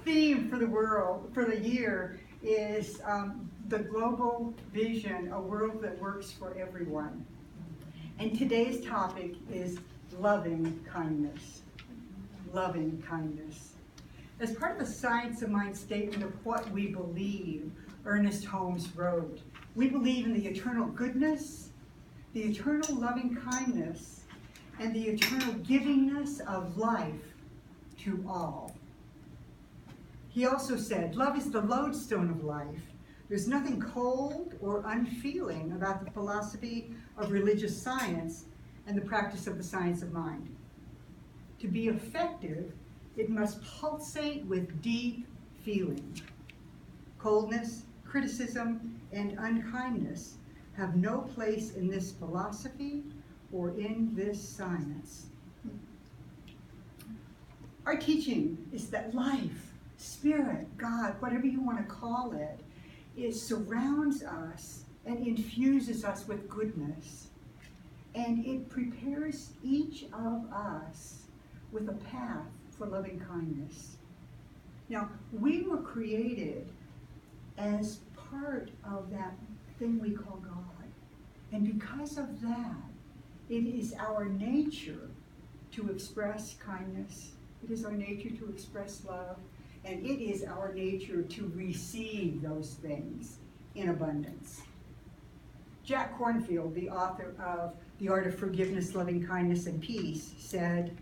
theme for the world, for the year, is the global vision, a world that works for everyone. And today's topic is loving kindness. Loving kindness. As part of a Science of Mind statement of what we believe, Ernest Holmes wrote, we believe in the eternal goodness, the eternal loving kindness, and the eternal givingness of life to all. He also said, love is the lodestone of life. There's nothing cold or unfeeling about the philosophy of religious science and the practice of the science of mind. To be effective, it must pulsate with deep feeling. Coldness, criticism, and unkindness have no place in this philosophy or in this science. Our teaching is that life, spirit, God, whatever you want to call it, surrounds us and infuses us with goodness. And it prepares each of us with a path for loving kindness. Now, we were created as part of that thing we call God. And because of that, it is our nature to express kindness. It is our nature to express love. And it is our nature to receive those things in abundance. Jack Kornfield, the author of The Art of Forgiveness, Loving Kindness, and Peace, said,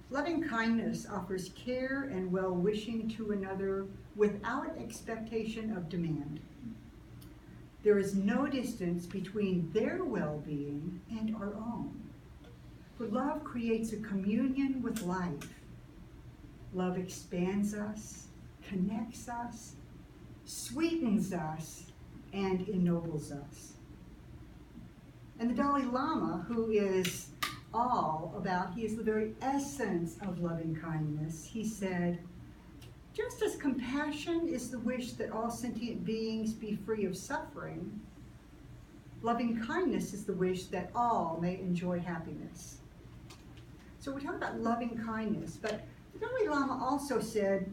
loving kindness offers care and well-wishing to another without expectation of demand. There is no distance between their well-being and our own. For love creates a communion with life. Love expands us, connects us, sweetens us, and ennobles us. And the Dalai Lama, who is he is the very essence of loving kindness, he said, just as compassion is the wish that all sentient beings be free of suffering, loving kindness is the wish that all may enjoy happiness. So we're talking about loving kindness, but the Dalai Lama also said,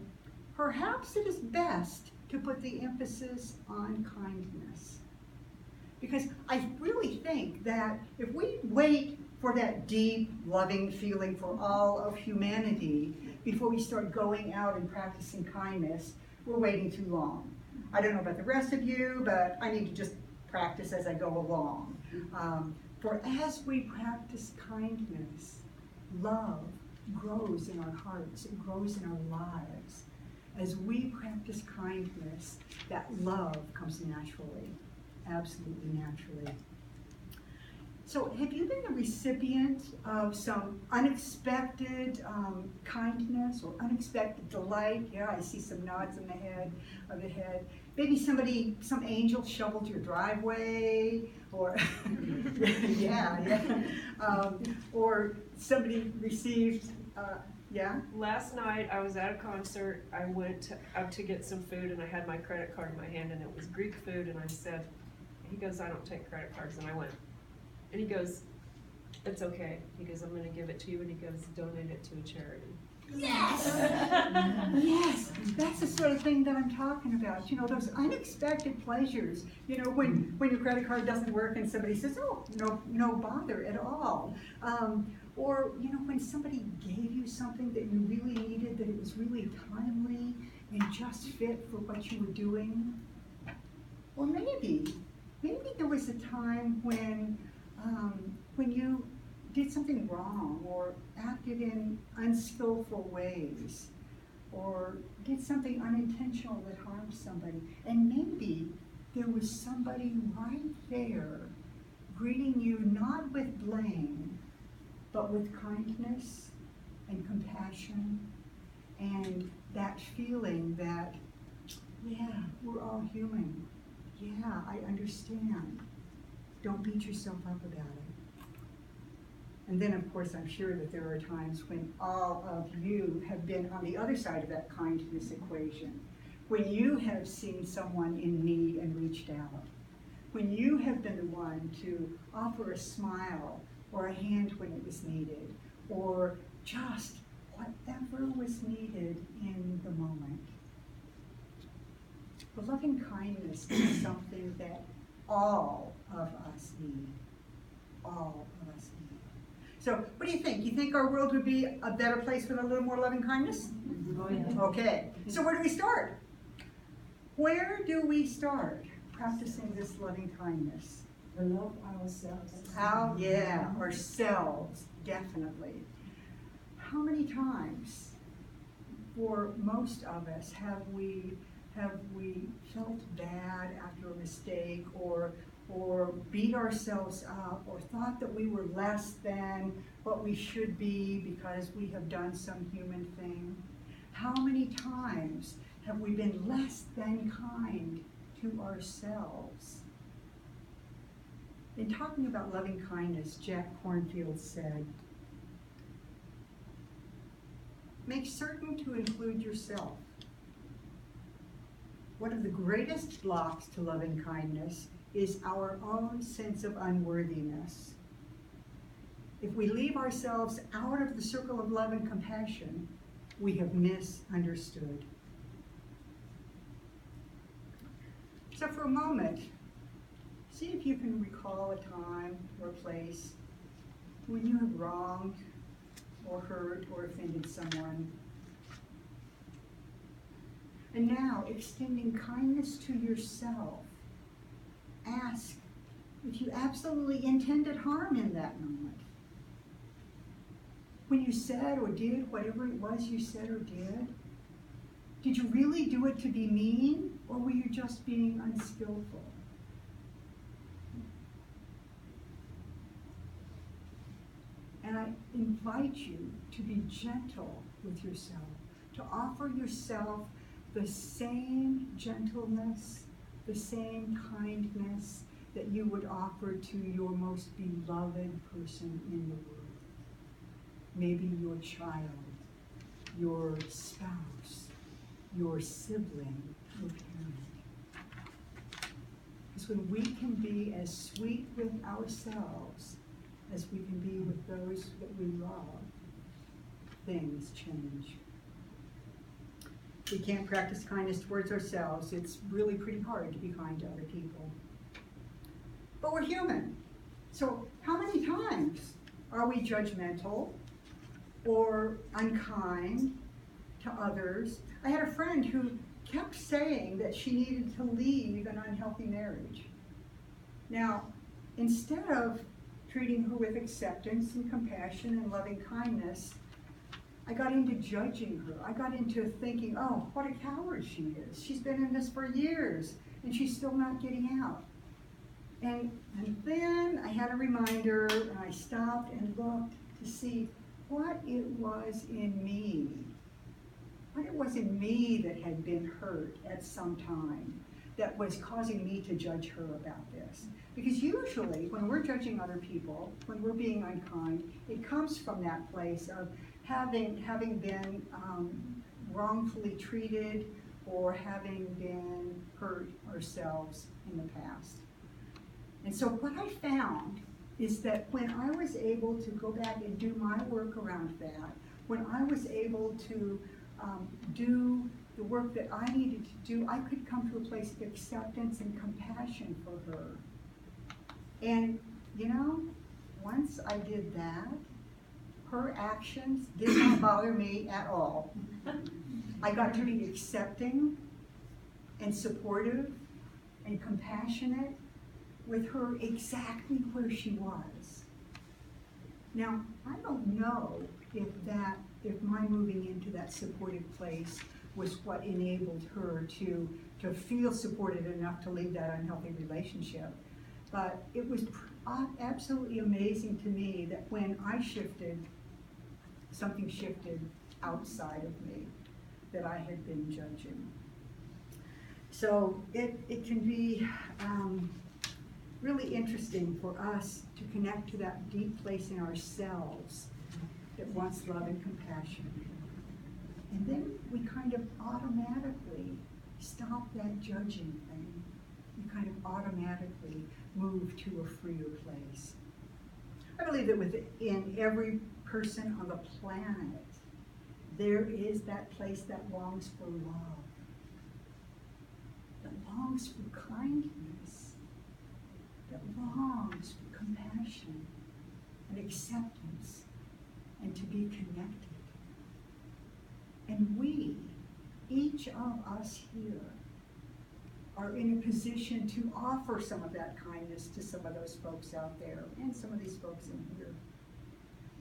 perhaps it is best to put the emphasis on kindness. Because I really think that if we wait for that deep, loving feeling for all of humanity before we start going out and practicing kindness, we're waiting too long. I don't know about the rest of you, but I need to just practice as I go along. For as we practice kindness, love grows in our hearts, it grows in our lives. As we practice kindness, that love comes naturally, absolutely naturally. So have you been the recipient of some unexpected kindness or unexpected delight? Yeah, I see some nods in the head. Maybe some angel shoveled your driveway, or or somebody received, Last night I was at a concert. I went up to get some food and I had my credit card in my hand and it was Greek food and I said, he goes, I don't take credit cards, and I went. And he goes, it's okay. He goes, I'm going to give it to you, and he goes, donate it to a charity. Yes! Yes, that's the sort of thing that I'm talking about. You know, those unexpected pleasures. You know, when your credit card doesn't work and somebody says, oh, no bother at all. Or, you know, when somebody gave you something that you really needed, that it was really timely and just fit for what you were doing. Or maybe there was a time when you did something wrong or acted in unskillful ways or did something unintentional that harmed somebody. And maybe there was somebody right there greeting you not with blame, but with kindness and compassion and that feeling that, yeah, we're all human. Yeah, I understand. Don't beat yourself up about it. And then, of course, I'm sure that there are times when all of you have been on the other side of that kindness equation, when you have seen someone in need and reached out, when you have been the one to offer a smile or a hand when it was needed, or just whatever was needed in the moment. But loving kindness is something that all of us need. All of us need. So what do you think? You think our world would be a better place with a little more loving kindness? Oh, yeah. Okay, so where do we start? Where do we start practicing this loving kindness? Love ourselves. How? Yeah, ourselves, definitely. How many times, for most of us, have we felt bad after a mistake, or beat ourselves up, or thought that we were less than what we should be because we have done some human thing? How many times have we been less than kind to ourselves? In talking about loving kindness, Jack Kornfield said, "Make certain to include yourself. One of the greatest blocks to loving kindness is our own sense of unworthiness. If we leave ourselves out of the circle of love and compassion, we have misunderstood." So for a moment, see if you can recall a time or a place when you have wronged or hurt or offended someone. And now, extending kindness to yourself, ask if you absolutely intended harm in that moment. When you said or did whatever it was you said or did you really do it to be mean, or were you just being unskillful? And I invite you to be gentle with yourself, to offer yourself the same gentleness, the same kindness that you would offer to your most beloved person in the world. Maybe your child, your spouse, your sibling, your parent. Because when we can be as sweet with ourselves as we can be with those that we love, things change. We can't practice kindness towards ourselves. It's really pretty hard to be kind to other people. But we're human. So how many times are we judgmental or unkind to others? I had a friend who kept saying that she needed to leave an unhealthy marriage. Now, instead of treating her with acceptance and compassion and loving kindness, I got into judging her. I got into thinking, oh, what a coward she is. She's been in this for years, and she's still not getting out. And then I had a reminder, and I stopped and looked to see what it was in me. What it was in me that had been hurt at some time that was causing me to judge her about this. Because usually, when we're judging other people, when we're being unkind, it comes from that place of having been wrongfully treated or having been hurt ourselves in the past. And so what I found is that when I was able to go back and do my work around that, when I was able to do the work that I needed to do, I could come to a place of acceptance and compassion for her. And, you know, once I did that, her actions did not bother me at all. I got to be accepting and supportive and compassionate with her exactly where she was. Now, I don't know if my moving into that supportive place was what enabled her to feel supported enough to leave that unhealthy relationship. But it was absolutely amazing to me that when I shifted, something shifted outside of me that I had been judging. So it can be really interesting for us to connect to that deep place in ourselves that wants love and compassion. And then we kind of automatically stop that judging thing. We kind of automatically move to a freer place. I believe that within every person on the planet, there is that place that longs for love. that longs for kindness, that longs for compassion and acceptance and to be connected. And we, each of us here, are in a position to offer some of that kindness to some of those folks out there and some of these folks in here.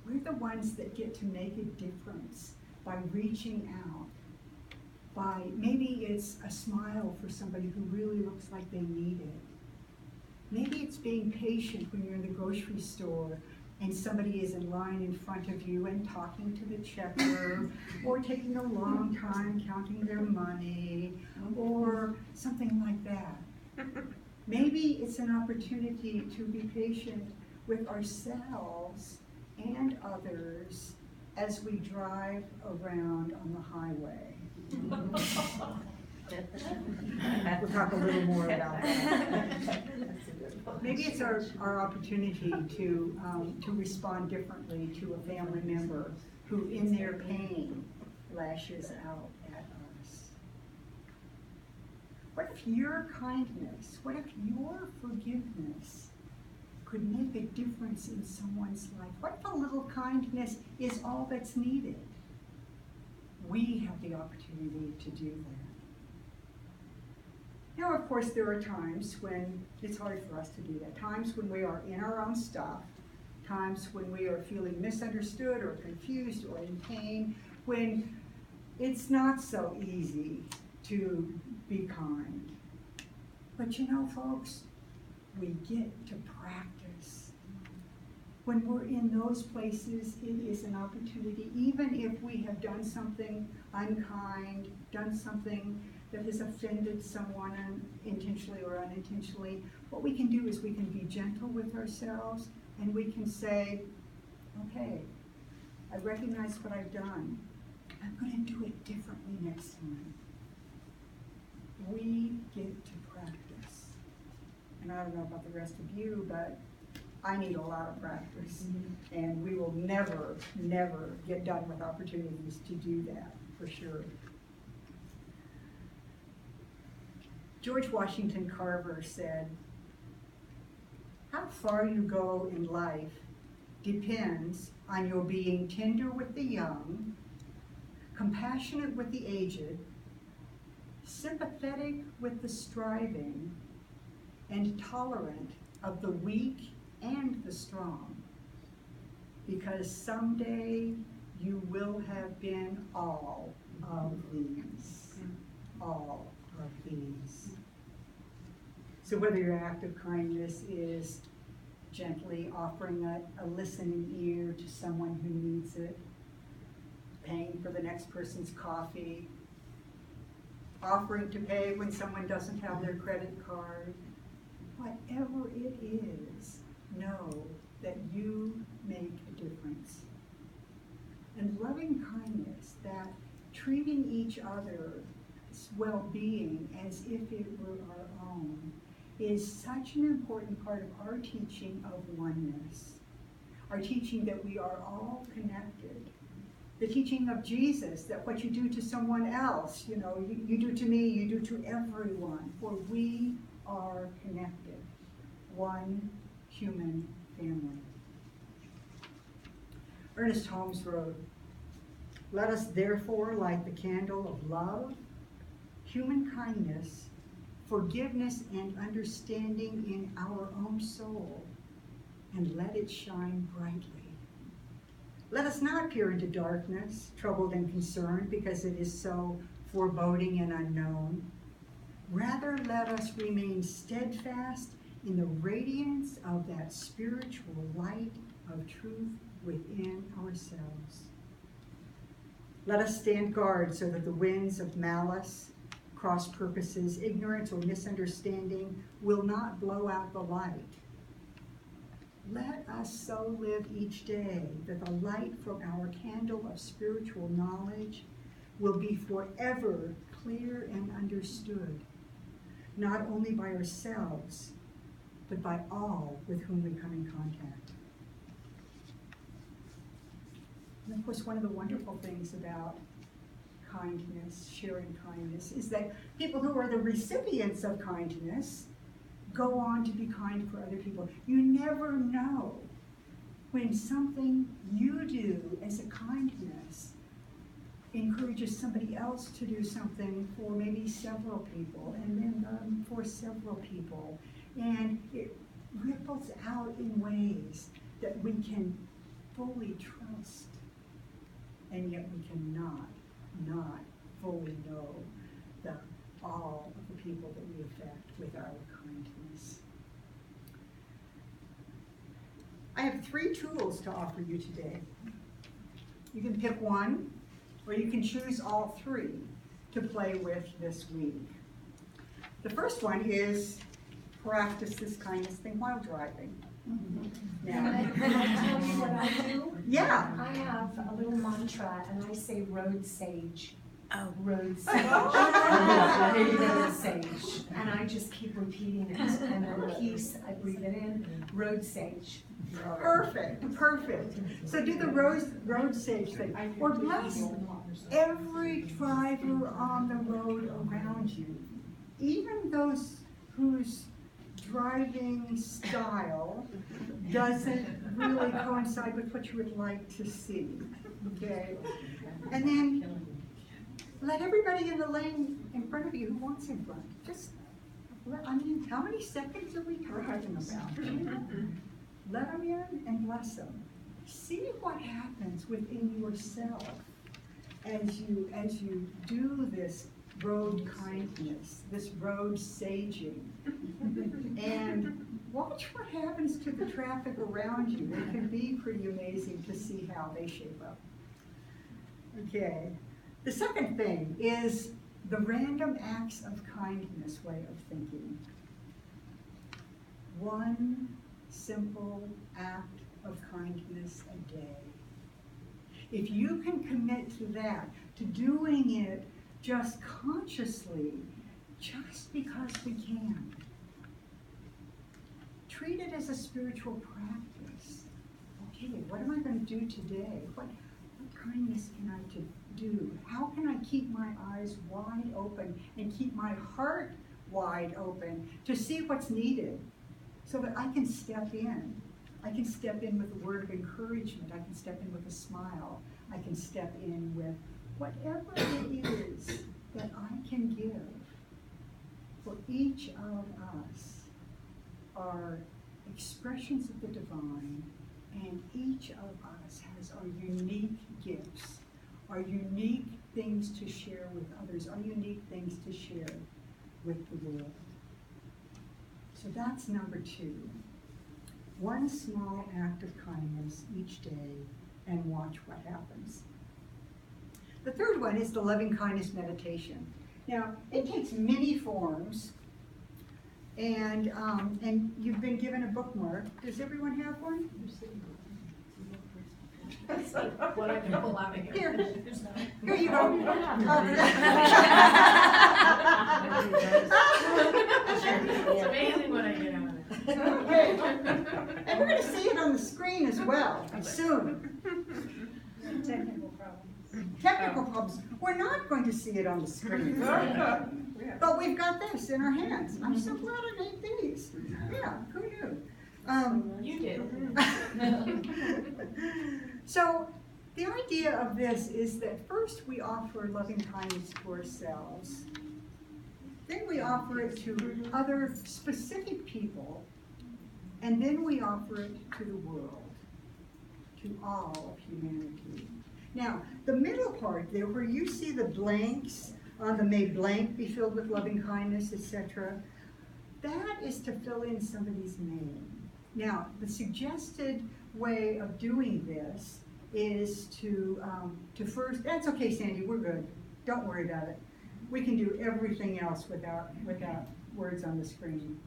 We're the ones that get to make a difference by reaching out, by maybe it's a smile for somebody who really looks like they need it. Maybe it's being patient when you're in the grocery store and somebody is in line in front of you and talking to the checker, or taking a long time counting their money, or something like that. Maybe it's an opportunity to be patient with ourselves and others as we drive around on the highway. We'll talk a little more about that. Maybe it's our opportunity to respond differently to a family member who, in their pain, lashes out at us. What if your kindness, what if your forgiveness could make a difference in someone's life? What if a little kindness is all that's needed? We have the opportunity to do that. Now, of course, there are times when it's hard for us to do that. Times when we are in our own stuff. Times when we are feeling misunderstood or confused or in pain. When it's not so easy to be kind. But you know, folks, we get to practice. When we're in those places, it is an opportunity, even if we have done something unkind, done something that has offended someone intentionally or unintentionally, what we can do is we can be gentle with ourselves and we can say, okay, I recognize what I've done. I'm going to do it differently next time. We get to practice. And I don't know about the rest of you, but I need a lot of practice. And we will never, never get done with opportunities to do that, for sure. George Washington Carver said, "How far you go in life depends on your being tender with the young, compassionate with the aged, sympathetic with the striving, and tolerant of the weak and the strong, because someday you will have been all of these." All of these. So whether your act of kindness is gently offering a listening ear to someone who needs it, paying for the next person's coffee, offering to pay when someone doesn't have their credit card, whatever it is, know that you make a difference. And loving kindness, that treating each other's well-being as if it were our own, is such an important part of our teaching of oneness, our teaching that we are all connected, the teaching of Jesus that what you do to someone else, you do to me, you do to everyone, for we are connected, one human family. Ernest Holmes wrote, "Let us therefore light the candle of love, human kindness, forgiveness, and understanding in our own soul, and let it shine brightly. Let us not peer into darkness, troubled and concerned, because it is so foreboding and unknown. Rather, let us remain steadfast in the radiance of that spiritual light of truth within ourselves. Let us stand guard so that the winds of malice, cross purposes, ignorance, or misunderstanding will not blow out the light. Let us so live each day that the light from our candle of spiritual knowledge will be forever clear and understood, not only by ourselves, but by all with whom we come in contact." And of course, one of the wonderful things about kindness, sharing kindness, is that people who are the recipients of kindness go on to be kind for other people. You never know when something you do as a kindness encourages somebody else to do something for maybe several people, and then for several people. And it ripples out in ways that we can fully trust, and yet we cannot not fully know all of the people that we affect with our kindness. I have 3 tools to offer you today. You can pick one, or you can choose all 3 to play with this week. The first one is practice this kindness thing while driving. Can I tell you what I do? Yeah. I have a little mantra and I say road sage. Oh. Road sage. Road sage. And I just keep repeating it. And then peace, I breathe it in. Road sage. Perfect, perfect. So do the road sage thing. Or bless every driver on the road around you, even those whose driving style doesn't really coincide with what you would like to see, okay? And then let everybody in the lane in front of you who wants in front, just, how many seconds are we talking about? Let them in and bless them. See what happens within yourself as you do this road kindness, this road saging. And watch what happens to the traffic around you. It can be pretty amazing to see how they shape up. Okay. The second thing is the random acts of kindness way of thinking. One simple act of kindness a day. If you can commit to that, to doing it just consciously, just because we can, treat it as a spiritual practice. Okay, what am I going to do today? What kindness can I do? How can I keep my eyes wide open and keep my heart wide open to see what's needed so that I can step in? I can step in with a word of encouragement. I can step in with a smile. I can step in with whatever it is that I can give. For each of us are expressions of the divine, and each of us has our unique gifts, our unique things to share with others, our unique things to share with the world. So that's number 2. One small act of kindness each day, and watch what happens. The third one is the loving kindness meditation. Now, it takes many forms, and you've been given a bookmark. Does everyone have one? What I can pull out of Here you go. It's amazing what I get out of it. Okay. And we're going to see it on the screen as well soon. Technical problems. Technical problems. We're not going to see it on the screen. But we've got this in our hands. I'm so glad I made these. Yeah, who knew? You did. So the idea of this is that first we offer loving kindness to ourselves. Then we offer it to other specific people. And then we offer it to the world, to all of humanity. Now, the middle part there, where you see the blanks on the may blank be filled with loving kindness, etc., that is to fill in somebody's name. Now, the suggested way of doing this is to first, that's okay, Sandy, we're good. Don't worry about it. We can do everything else without words on the screen.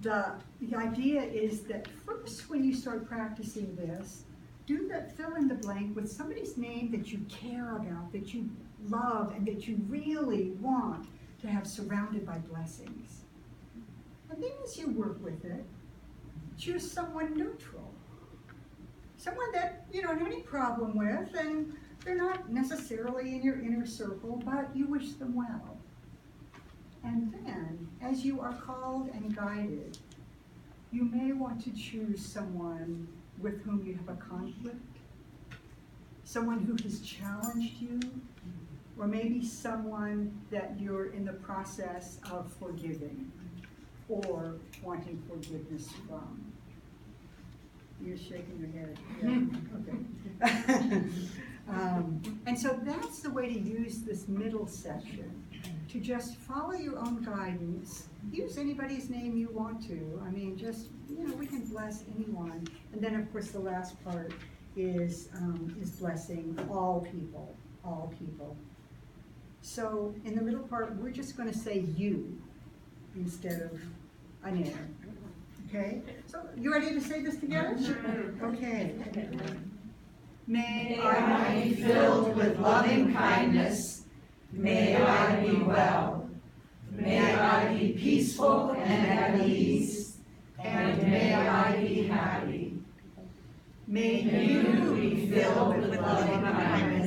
The idea is that first, when you start practicing this, do that fill in the blank with somebody's name that you care about, that you love, and that you really want to have surrounded by blessings. And then as you work with it, choose someone neutral. someone that you don't have any problem with, and they're not necessarily in your inner circle, but you wish them well. And then, as you are called and guided, you may want to choose someone with whom you have a conflict, someone who has challenged you, or maybe someone that you're in the process of forgiving or wanting forgiveness from. You're shaking your head. Yeah. Okay. And so that's the way to use this middle section, to just follow your own guidance. Use anybody's name you want to. I mean, just, we can bless anyone. And then, of course, the last part is blessing all people, all people. So in the middle part, we're just going to say you instead of a name. Okay? So you ready to say this together? Okay. May I be filled with loving kindness. May I be well. May I be peaceful and at ease. And may I be happy. May you be filled with loving kindness.